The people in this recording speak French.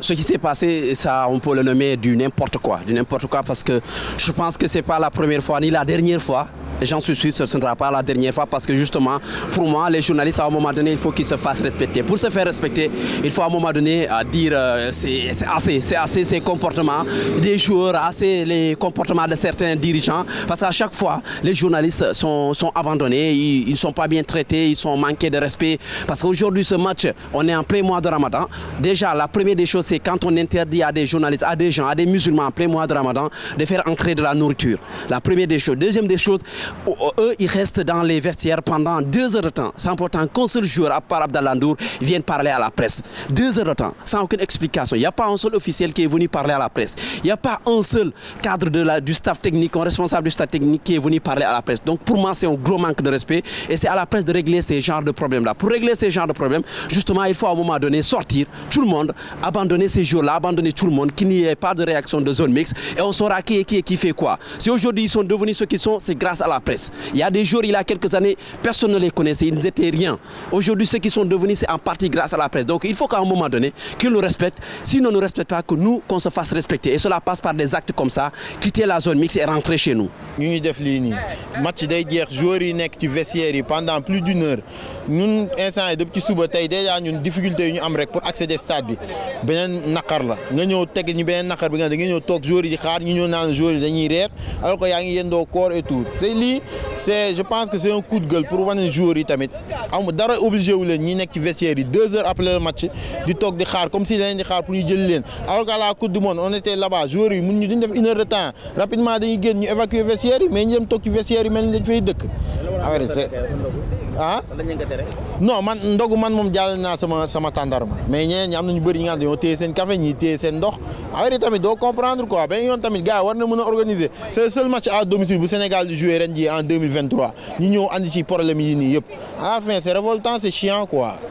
Ce qui s'est passé, ça, on peut le nommer du n'importe quoi parce que je pense que c'est pas la première fois ni la dernière fois. J'en suis sûr que ce ne sera pas la dernière fois parce que justement, pour moi, les journalistes, à un moment donné, il faut qu'ils se fassent respecter. Pour se faire respecter, il faut à un moment donné dire c'est assez ces comportements des joueurs, assez les comportements de certains dirigeants. Parce qu'à chaque fois, les journalistes sont abandonnés, ils ne sont pas bien traités, ils sont manqués de respect. Parce qu'aujourd'hui, ce match, on est en plein mois de Ramadan. Déjà, la première des choses, c'est quand on interdit à des journalistes, à des gens, à des musulmans en plein mois de Ramadan, de faire entrer de la nourriture. La première des choses. Deuxième des choses, eux, ils restent dans les vestiaires pendant 2 heures de temps, sans pourtant qu'un seul joueur, à part Abdallah Ndour, vienne parler à la presse. 2 heures de temps, sans aucune explication. Il n'y a pas un seul officiel qui est venu parler à la presse. Il n'y a pas un seul cadre du staff technique, un responsable du staff technique qui est venu parler à la presse. Donc pour moi, c'est un gros manque de respect et c'est à la presse de régler ces genres de problèmes-là. Pour régler ces genres de problèmes, justement, il faut à un moment donné sortir tout le monde, abandonner ces jours-là, abandonner tout le monde, qu'il n'y ait pas de réaction de zone mixte et on saura qui fait quoi. Si aujourd'hui ils sont devenus ce qu'ils sont, c'est grâce à la presse. Il y a des jours, il y a quelques années, personne ne les connaissait, ils n'étaient rien. Aujourd'hui, ceux qui sont devenus, c'est en partie grâce à la presse. Donc il faut qu'à un moment donné, qu'ils nous respectent. S'ils ne nous respectent pas, que nous, qu'on se fasse respecter. Et cela passe par des actes comme ça, quitter la zone mixte et rentrer chez nous. Nous def lii nii match day jeex joueurs yi nekk ci vestiaire yi pendant plus d'1 heure ñun instant yi depuis suba tey déjà ñun difficulté yi ñu am rek pour accéder stade bi beneen naqar la nga ñëw teg ñu beneen naqar bi nga da nga ñëw toog joueurs yi di xaar ñu ñëw naan joueurs yi dañuy reer alors que yaa ngi yendoo koor et tout c'est lii c'est je pense que c'est un coup de gueule pour wane joueurs yi tamit am dara obligé wu leen ñi nekk ci vestiaire yi 2 heures après le match di toog di xaar comme si dañ di xaar pour ñu jël leen alors qu'à la coupe du monde on était là-bas joueurs yi mun ñu duñ def 1 heure de temps rapidement dañuy génn ñu évacuer vestiaire mais ñu dem toog ci vestiaire yi mel ni dañ fay dëkk. ah non man ndogu man moom jàll naa sama tàndarma mais ñeneen ñi am na ñu bëri ñi nga xam ne dañoo téye seen café ñii téye seen ndox affaire tamit doo comprendre quoi benn yoon tamit gars war na mën a organiser c'est le seul match à domicile bu Sénégal di jouer ren jii en 2023 ñu ñëw andi ci problème yi nii yëpp à la fin c'est révoltant c'est chiant quoi.